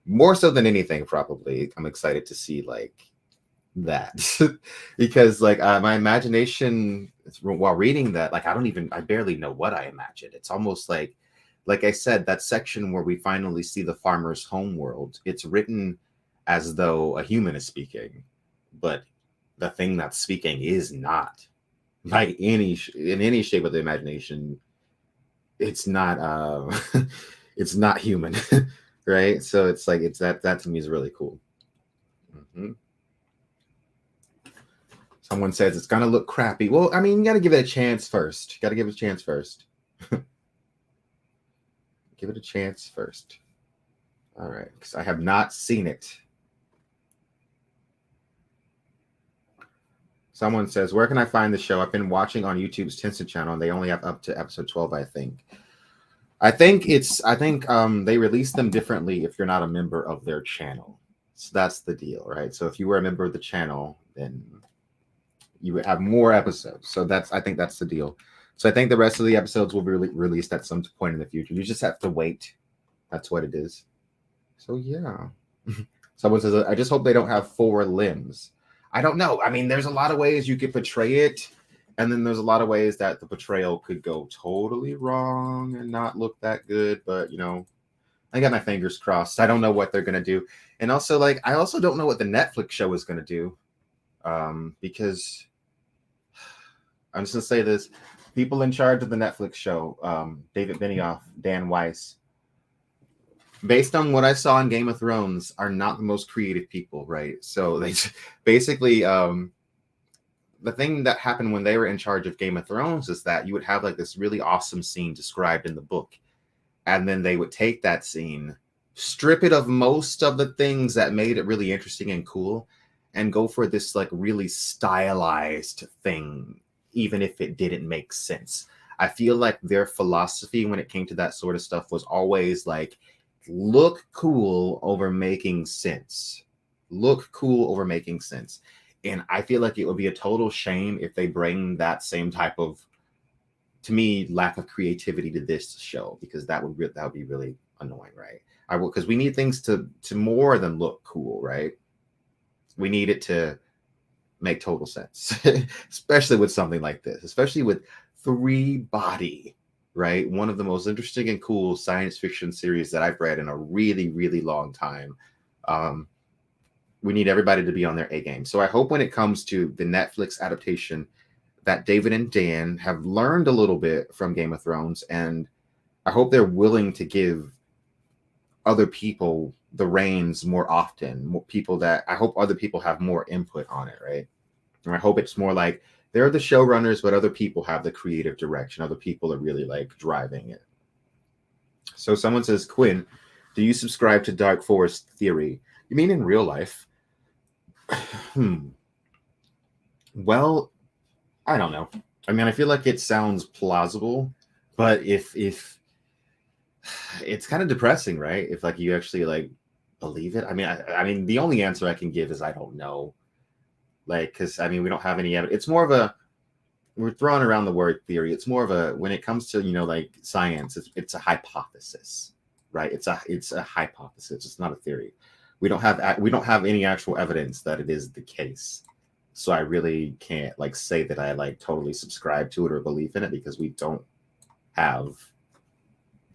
More so than anything, probably. I'm excited to see like that because like my imagination while reading that, like I barely know what I imagine. It's almost like I said, that section where we finally see the farmer's homeworld, it's written as though a human is speaking, but the thing that's speaking is not by in any shape of the imagination. It's not it's not human. Right? So it's like that to me is really cool. Mm-hmm. Someone says it's gonna look crappy. Well, I mean, you gotta give it a chance first. Give it a chance first. Give it a chance first. All right, because I have not seen it. Someone says, where can I find the show? I've been watching on YouTube's Tencent channel, and they only have up to episode 12, I think. I think they release them differently if you're not a member of their channel. So that's the deal, right? So if you were a member of the channel, then you would have more episodes. So I think that's the deal. So I think the rest of the episodes will be released at some point in the future. You just have to wait. That's what it is. So yeah. Someone says, I just hope they don't have 4 limbs. I don't know. I mean, there's a lot of ways you could portray it. And then there's a lot of ways that the portrayal could go totally wrong and not look that good. But, I got my fingers crossed. I don't know what they're going to do. And also, I also don't know what the Netflix show is going to do. because I'm just gonna say this: people in charge of the Netflix show, David Benioff, Dan Weiss, based on what I saw in Game of Thrones, are not the most creative people, right? So they basically, the thing that happened when they were in charge of Game of Thrones is that you would have like this really awesome scene described in the book, and then they would take that scene, strip it of most of the things that made it really interesting and cool, and go for this like really stylized thing, even if it didn't make sense. I feel like their philosophy when it came to that sort of stuff was always like, look cool over making sense. Look cool over making sense. And I feel like it would be a total shame if they bring that same type of, to me, lack of creativity to this show, because that would be really annoying, right? I will, because we need things to more than look cool, right? We need it to make total sense, especially with something like this, especially with Three Body, right? One of the most interesting and cool science fiction series that I've read in a really, really long time. We need everybody to be on their A game. So I hope when it comes to the Netflix adaptation that David and Dan have learned a little bit from Game of Thrones, and I hope they're willing to give other people the reins more often, more people that I hope other people have more input on it, right? And I hope it's more like they're the showrunners, but other people have the creative direction. Other people are really like driving it. So someone says, Quinn, do you subscribe to Dark Forest theory? You mean in real life? Well, I don't know. I mean, I feel like it sounds plausible, but if it's kind of depressing, right? If like you actually like believe it. I mean, the only answer I can give is I don't know. Like, because I mean, we don't have any evidence. It's more of a, we're throwing around the word theory. It's more of a, when it comes to, you know, like science, it's a hypothesis, right? It's a hypothesis. It's not a theory. We don't have any actual evidence that it is the case. So I really can't like say that I like totally subscribe to it or believe in it, because we don't have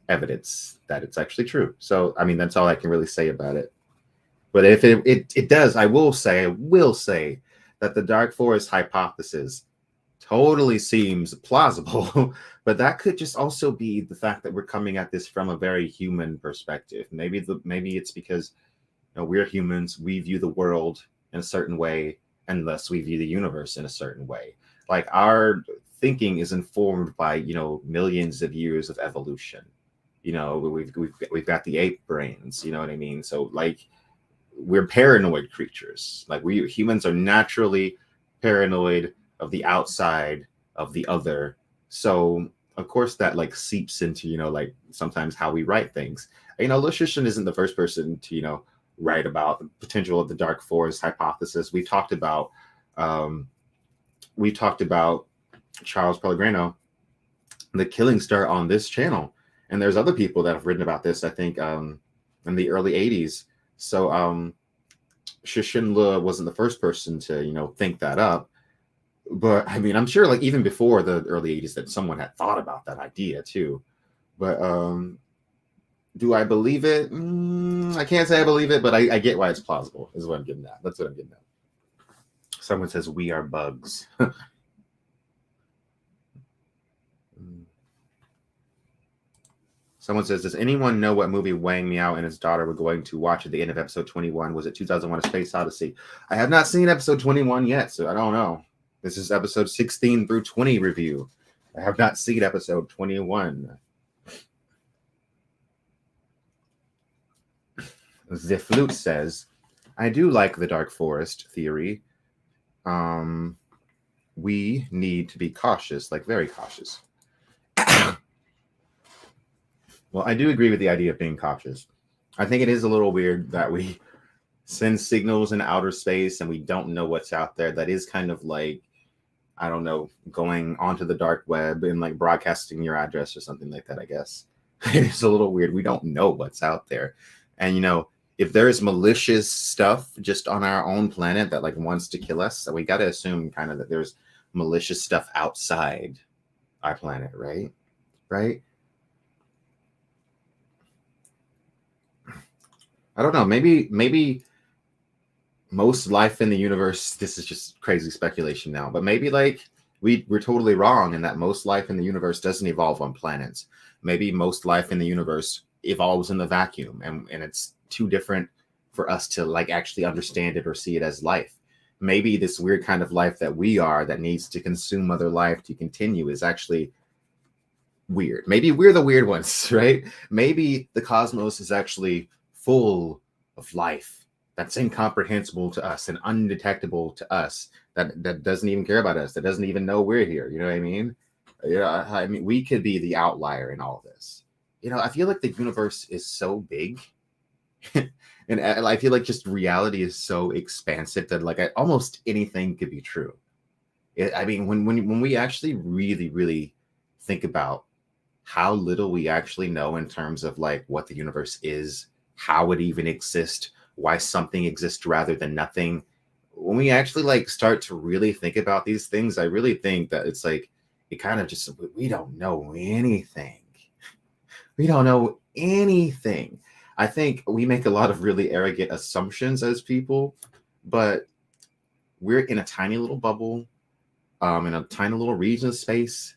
evidence that it's actually true. So I mean, that's all I can really say about it. But if it does, I will say that the Dark Forest hypothesis totally seems plausible, but that could just also be the fact that we're coming at this from a very human perspective. Maybe it's because, you know, we're humans, we view the world in a certain way, and thus we view the universe in a certain way. Like our thinking is informed by, you know, millions of years of evolution. You know, we've got the ape brains, you know what I mean? So like, we're paranoid creatures. Like, we humans are naturally paranoid of the outside, of the other. So of course that like seeps into, you know, like sometimes how we write things. You know, Lucian isn't the first person to, you know, write about the potential of the Dark Forest hypothesis. We talked about Charles Pellegrino, the Killing Star, on this channel, and there's other people that have written about this, I think, in the early 80s. So Shishin Le wasn't the first person to, you know, think that up. But I mean, I'm sure like even before the early 80s that someone had thought about that idea too. But do I believe it? I can't say I believe it, but I get why it's plausible, is what I'm getting at. That's what I'm getting at. Someone says we are bugs. Someone says, does anyone know what movie Wang Miao and his daughter were going to watch at the end of episode 21? Was it 2001: A Space Odyssey? I have not seen episode 21 yet, so I don't know. This is episode 16 through 20 review. I have not seen episode 21. The Flute says, I do like the Dark Forest theory. We need to be cautious, like very cautious. Well, I do agree with the idea of being cautious. I think it is a little weird that we send signals in outer space and we don't know what's out there. That is kind of like, I don't know, going onto the dark web and like broadcasting your address or something like that, I guess. It is a little weird. We don't know what's out there. And, you know, if there is malicious stuff just on our own planet that like wants to kill us, so we got to assume kind of that there's malicious stuff outside our planet, right? Right? I don't know. Maybe most life in the universe, this is just crazy speculation now, but maybe like we're totally wrong in that most life in the universe doesn't evolve on planets. Maybe most life in the universe evolves in the vacuum, and it's too different for us to like actually understand it or see it as life. Maybe this weird kind of life that we are that needs to consume other life to continue is actually weird. Maybe we're the weird ones, right? Maybe the cosmos is actually full of life that's incomprehensible to us and undetectable to us, that doesn't even care about us, that doesn't even know we're here. You know what I mean? Yeah, I mean, we could be the outlier in all this. I feel like the universe is so big, and I feel like just reality is so expansive that like almost anything could be true. I mean, when we actually really, really think about how little we actually know in terms of like what the universe is, how it even exists, why something exists rather than nothing. When we actually like start to really think about these things, I really think that it's like it kind of just we don't know anything. We don't know anything. I think we make a lot of really arrogant assumptions as people, but we're in a tiny little bubble, in a tiny little region of space.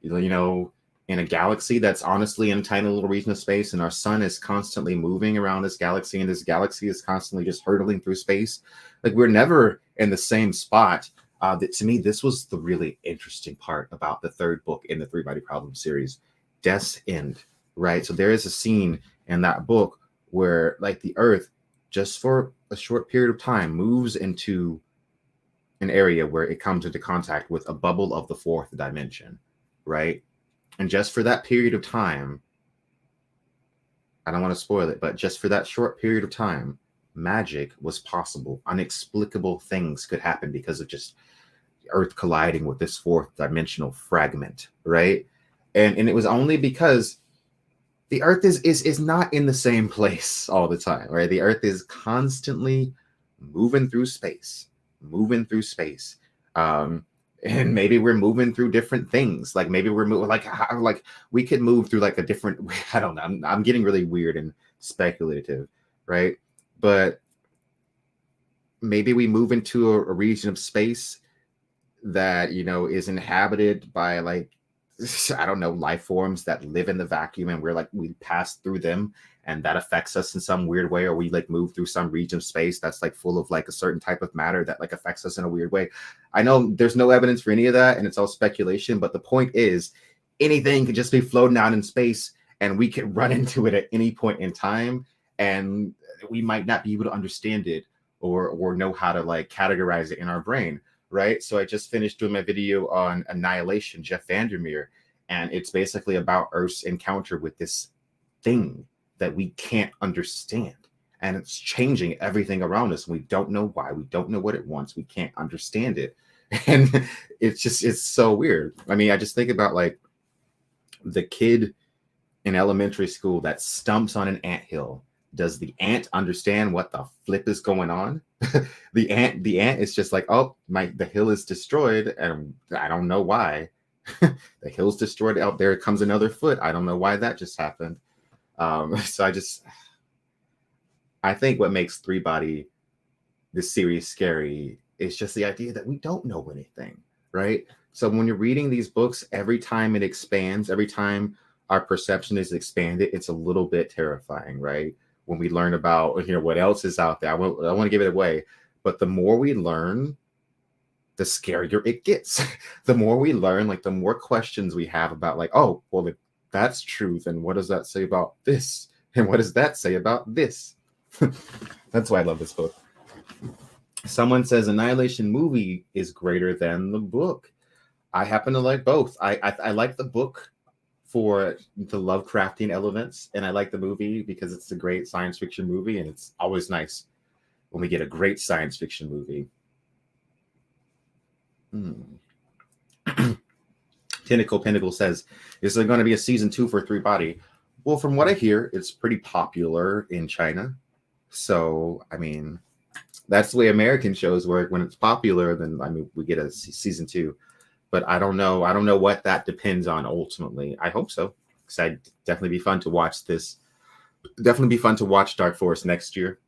You know, in a galaxy that's honestly in a tiny little region of space, and our sun is constantly moving around this galaxy, and this galaxy is constantly just hurtling through space. Like we're never in the same spot. To me, this was the really interesting part about the third book in the Three Body Problem series, Death's End, right? So there is a scene in that book where like the Earth, just for a short period of time, moves into an area where it comes into contact with a bubble of the fourth dimension, right? And just for that period of time, I don't want to spoil it, but just for that short period of time, magic was possible. Unexplicable things could happen because of just Earth colliding with this fourth dimensional fragment, right? And it was only because the Earth is not in the same place all the time, right? The Earth is constantly moving through space, moving through space. And maybe we're moving through different things. Like maybe we're moving like we could move through like a different. I don't know. I'm getting really weird and speculative, right? But maybe we move into a region of space that is inhabited by like I don't know, life forms that live in the vacuum, and we pass through them, and that affects us in some weird way, or we like move through some region of space that's like full of like a certain type of matter that like affects us in a weird way. I know there's no evidence for any of that, and it's all speculation, but the point is anything could just be floating out in space, and we could run into it at any point in time, and we might not be able to understand it or know how to like categorize it in our brain. Right. So I just finished doing my video on Annihilation, Jeff Vandermeer, and it's basically about Earth's encounter with this thing that we can't understand. And it's changing everything around us. We don't know why. We don't know what it wants. We can't understand it. And it's so weird. I mean, I just think about like the kid in elementary school that stumps on an anthill. Does the ant understand what the flip is going on? the ant is just like, oh, the hill is destroyed, and I don't know why. The hill's destroyed. Out there comes another foot. I don't know why that just happened. So I think what makes Three Body, this series, scary is just the idea that we don't know anything, right? So when you're reading these books, every time it expands, every time our perception is expanded, it's a little bit terrifying, right? When we learn about what else is out there. I don't want to give it away, but the more we learn, the scarier it gets. The more we learn, like the more questions we have about like, oh, well, if that's true, then what does that say about this? And what does that say about this? That's why I love this book. Someone says Annihilation movie is greater than the book. I happen to like both. I like the book for the Lovecraftian elements, and I like the movie because it's a great science fiction movie, and it's always nice when we get a great science fiction movie. Pinnacle says, is there going to be a season 2 for Three Body? Well, from what I hear, it's pretty popular in China. So, I mean, that's the way American shows work. When it's popular, then I mean, we get a season 2. But I don't know. I don't know what that depends on ultimately. I hope so, because I'd definitely be fun to watch this. Definitely be fun to watch Dark Forest next year.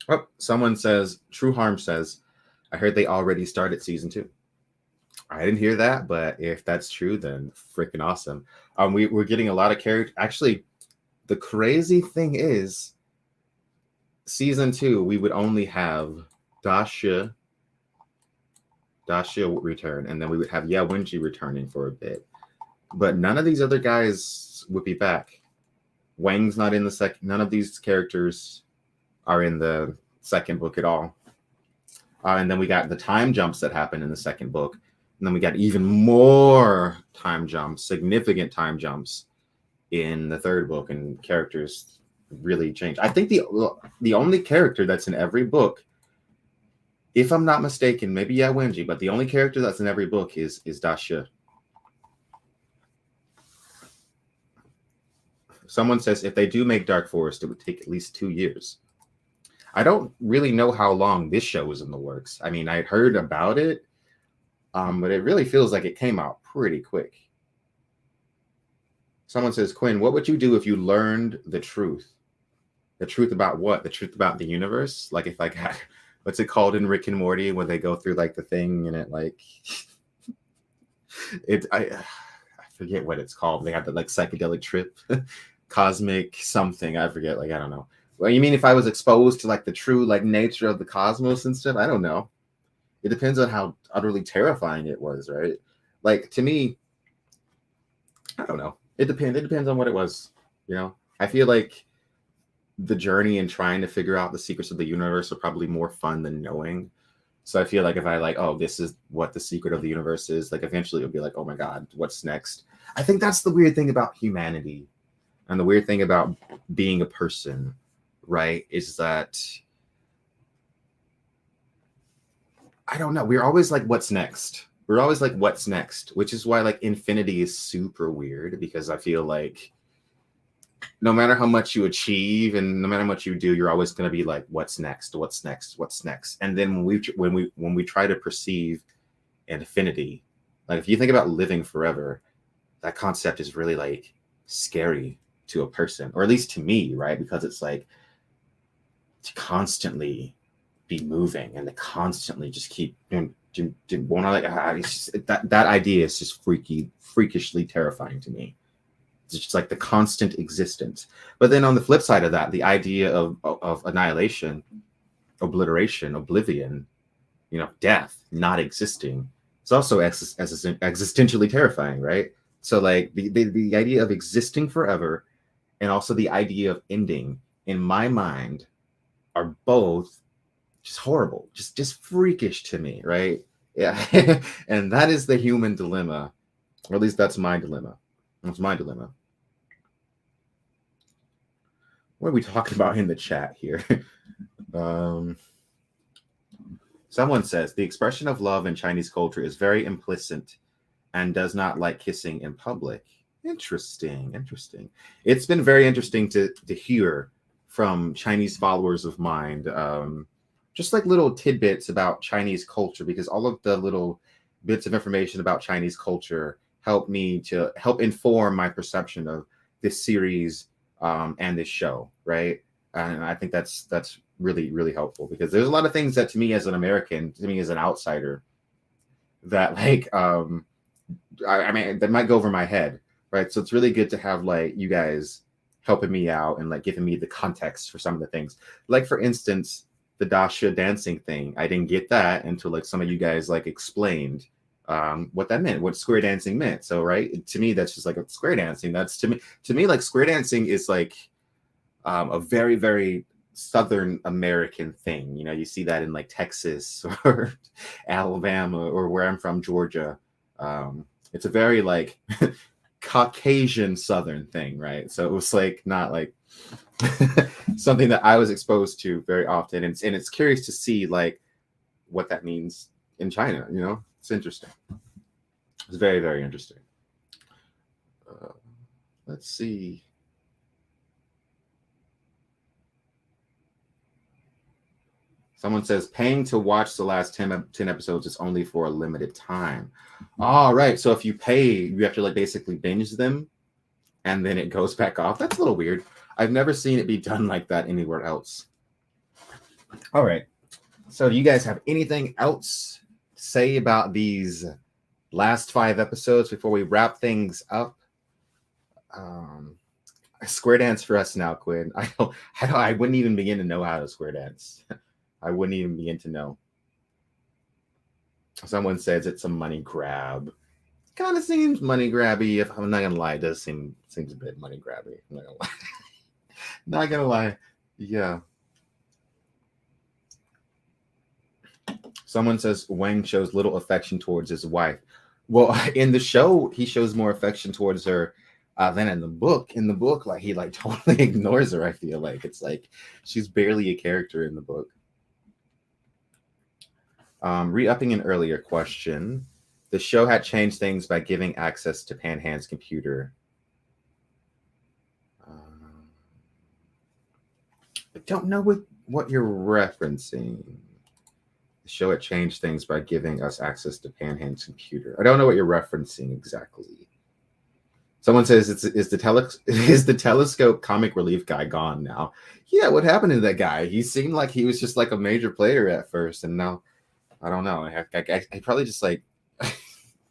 Oh, someone says, True Harm says, I heard they already started season 2. I didn't hear that, but if that's true, then freaking awesome. We're getting a lot of character. Actually, the crazy thing is, season 2, we would only have Dasha return, and then we would have Wengie returning for a bit. But none of these other guys would be back. Wang's not in the second. None of these characters are in the second book at all. And then we got the time jumps that happen in the second book. And then we got even more time jumps, significant time jumps in the third book, and characters really change. I think the only character that's in every book, if I'm not mistaken, maybe Wengie, but the only character that's in every book is Dasha. Someone says if they do make Dark Forest, it would take at least 2 years. I don't really know how long this show is in the works. I mean, I heard about it, but it really feels like it came out pretty quick. Someone says, Quinn, what would you do if you learned the truth? The truth about what? The truth about the universe? Like if I got, what's it called in Rick and Morty when they go through like the thing and it like, I forget what it's called. They have the like psychedelic trip, cosmic something. I forget. Like, I don't know. Well, you mean if I was exposed to like the true like nature of the cosmos and stuff? I don't know. It depends on how utterly terrifying it was, right? Like to me, I don't know. It depends on what it was. You know, I feel like the journey and trying to figure out the secrets of the universe are probably more fun than knowing. So I feel like if I like, oh, this is what the secret of the universe is, like eventually it'll be like, oh my God, what's next? I think that's the weird thing about humanity and the weird thing about being a person, right? Is that, I don't know. We're always like, what's next? We're always like, what's next? Which is why like infinity is super weird, because I feel like no matter how much you achieve and no matter how much you do, you're always going to be like, what's next? What's next? What's next? And then when we try to perceive infinity, like if you think about living forever, that concept is really like scary to a person, or at least to me, right? Because it's like to constantly be moving and to constantly just keep that idea is just freakishly terrifying to me. It's just like the constant existence. But then on the flip side of that, the idea of annihilation, obliteration, oblivion, you know, death, not existing, it's also existentially terrifying, right? So like the idea of existing forever and also the idea of ending, in my mind, are both just horrible, just freakish to me, right? Yeah. And that is the human dilemma, or at least that's my dilemma. That's my dilemma. What are we talking about in the chat here? Someone says the expression of love in Chinese culture is very implicit and does not like kissing in public. Interesting. It's been very interesting to hear from Chinese followers of mine, just like little tidbits about Chinese culture, because all of the little bits of information about Chinese culture help me to help inform my perception of this series and this show, right? And I think that's really, really helpful, because there's a lot of things that to me as an American, to me as an outsider, that like I mean that might go over my head, right? So it's really good to have like you guys helping me out and like giving me the context for some of the things. Like for instance, the Dasha dancing thing, I didn't get that until like some of you guys like explained what that meant, what square dancing meant. So right, to me that's just like a square dancing. That's to me like square dancing is like a very, very Southern American thing. You know, you see that in like Texas or Alabama or where I'm from, Georgia. It's a very like Caucasian Southern thing, right? So it was like not like something that I was exposed to very often, and it's curious to see like what that means in China. You know, it's interesting. It's very, very interesting. Let's see. Someone says paying to watch the last 10 episodes is only for a limited time. All right. So if you pay, you have to like basically binge them and then it goes back off. That's a little weird. I've never seen it be done like that anywhere else. All right. So, do you guys have anything else to say about these last 5 episodes before we wrap things up? Square dance for us now, Quinn. I wouldn't even begin to know how to square dance. I wouldn't even begin to know. Someone says it's a money grab. Kind of seems money grabby. If I'm not gonna lie, it does seems a bit money grabby. I'm not gonna lie. Not gonna lie. Yeah. Someone says Wang shows little affection towards his wife. Well, in the show, he shows more affection towards her than in the book. In the book, like he like totally ignores her. I feel like it's like she's barely a character in the book. Re-upping an earlier question, the show had changed things by giving access to Panhan's computer. I don't know what you're referencing. The show had changed things by giving us access to Panhan's computer. I don't know what you're referencing exactly. Someone says, is the telescope comic relief guy gone now? Yeah, what happened to that guy? He seemed like he was just like a major player at first, and now I don't know. I probably just like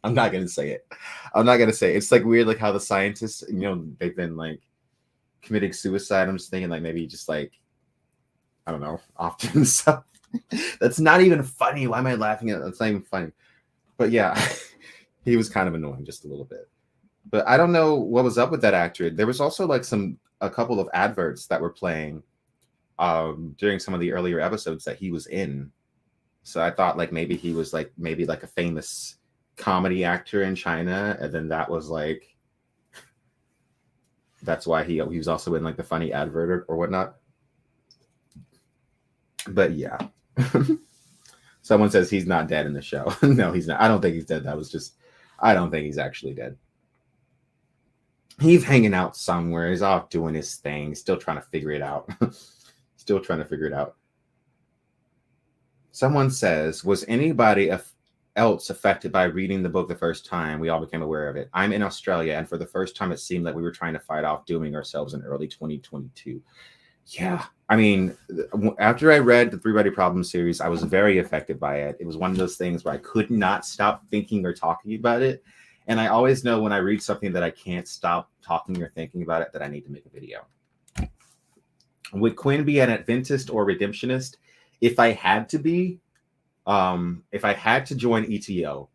I'm not gonna say it. I'm not gonna say it. It's like weird, like how the scientists, they've been like committing suicide. I'm just thinking like maybe just like I don't know, off to himself. That's not even funny. Why am I laughing at it? That's not even funny. But yeah, he was kind of annoying just a little bit. But I don't know what was up with that actor. There was also like a couple of adverts that were playing during some of the earlier episodes that he was in. So I thought like maybe he was like a famous comedy actor in China, and then that was like that's why he was also in like the funny advert or whatnot. But yeah. Someone says he's not dead in the show. No, he's not. I don't think he's dead. I don't think he's actually dead. He's hanging out somewhere. He's off doing his thing. Still trying to figure it out. Someone says, was anybody else affected by reading the book the first time we all became aware of it? I'm in Australia, and for the first time, it seemed like we were trying to fight off dooming ourselves in early 2022. Yeah. I mean, after I read the 3-Body Problem series, I was very affected by it. It was one of those things where I could not stop thinking or talking about it. And I always know when I read something that I can't stop talking or thinking about it, that I need to make a video. Would Quinn be an Adventist or Redemptionist? If I had to be, if I had to join ETO,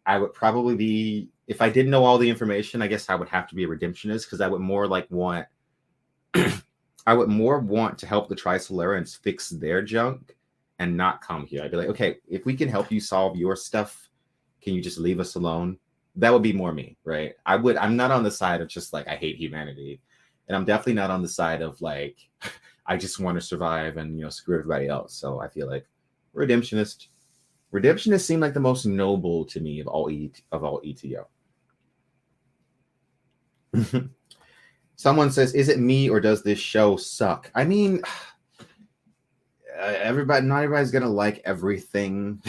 I would probably be, if I didn't know all the information, I guess I would have to be a Redemptionist, because I would more like want, I would more want to help the Trisolarans fix their junk and not come here. I'd be like, okay, if we can help you solve your stuff, can you just leave us alone? That would be more me, right? I'm not on the side of just like, I hate humanity. And I'm definitely not on the side of like, I just want to survive and, screw everybody else. So I feel like Redemptionist. Redemptionists seem like the most noble to me of all ETO. Someone says, is it me or does this show suck? I mean, not everybody's going to like everything,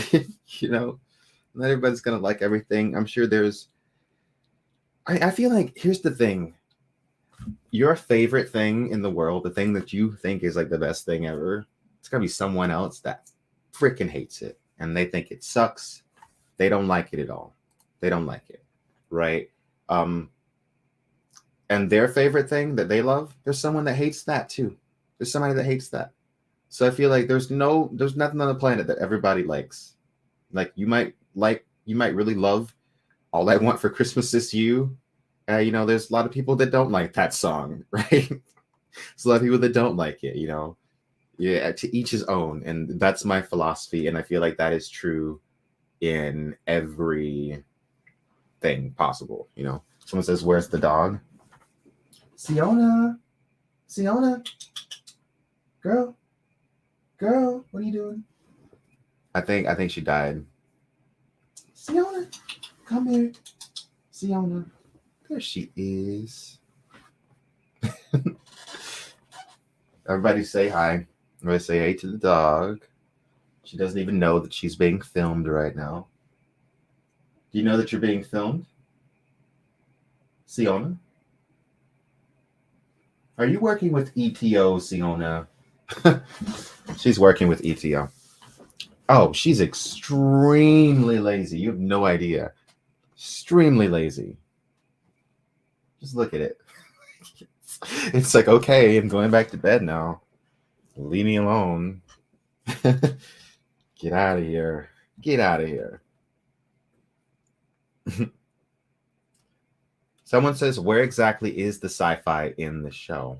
Not everybody's going to like everything. I'm sure I feel like, here's the thing. Your favorite thing in the world, the thing that you think is like the best thing ever, it's going to be someone else that freaking hates it. And they think it sucks. They don't like it at all. They don't like it. Right? And their favorite thing that they love, there's someone that hates that too. There's somebody that hates that. So I feel like there's nothing on the planet that everybody likes. Like you might really love All I Want for Christmas Is You. There's a lot of people that don't like that song, right? There's a lot of people that don't like it, Yeah, to each his own. And that's my philosophy. And I feel like that is true in every thing possible, Someone says, where's the dog? Siona, girl, what are you doing? I think she died. Siona, come here. Siona, there she is. Everybody say hi. Everybody say hey to the dog. She doesn't even know that she's being filmed right now. Do you know that you're being filmed? Siona? Are you working with ETO, Siona? She's working with ETO. Oh, she's extremely lazy. You have no idea. Extremely lazy. Just look at it. It's like, okay, I'm going back to bed now. Leave me alone. Get out of here. Get out of here. Someone says, where exactly is the sci-fi in the show?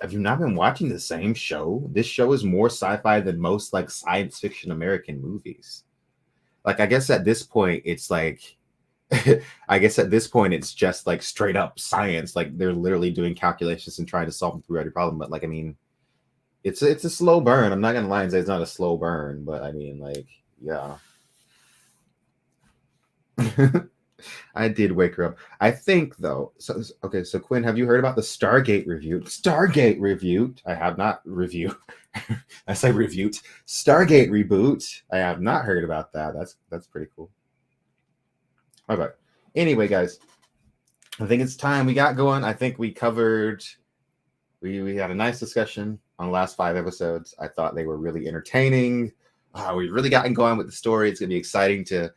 Have you not been watching the same show? This show is more sci-fi than most like science fiction American movies. Like, I guess at this point, it's like, I guess at this point, it's just like straight up science. Like they're literally doing calculations and trying to solve them through every problem. But like, I mean, it's a slow burn. I'm not gonna lie and say it's not a slow burn, but I mean, like, yeah. I did wake her up. I think though. So okay. So Quinn, have you heard about the Stargate review? Stargate reviewed. I have not reviewed. I say reviewed. Stargate reboot. I have not heard about that. That's pretty cool. Okay. Anyway, guys, I think it's time we got going. I think we covered. We had a nice discussion on the last 5 episodes. I thought they were really entertaining. We've really gotten going with the story. It's gonna be exciting to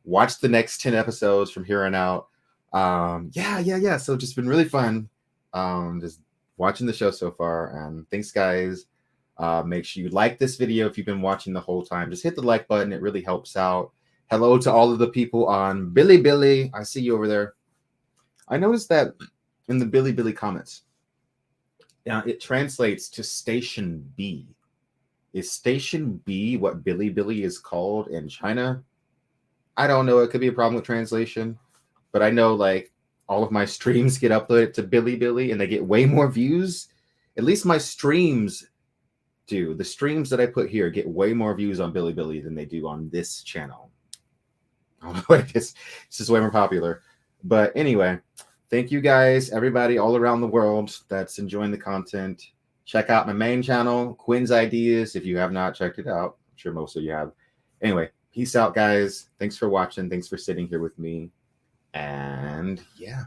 watch the next 10 episodes from here on out. Yeah. So just been really fun. Just watching the show so far. And thanks, guys. Make sure you like this video if you've been watching the whole time. Just hit the like button. It really helps out. Hello to all of the people on Billy. I see you over there. I noticed that in the Billy comments. It translates to Station B. Is Station B what Billy is called in China? I don't know. It could be a problem with translation, but I know like all of my streams get uploaded to Billy and they get way more views. At least my streams do. The streams that I put here get way more views on Billy than they do on this channel. I don't know what it is. It's just way more popular. But anyway, thank you guys, everybody all around the world that's enjoying the content. Check out my main channel, Quinn's Ideas, if you have not checked it out. I'm sure most of you have. Anyway, peace out, guys. Thanks for watching. Thanks for sitting here with me. And yeah.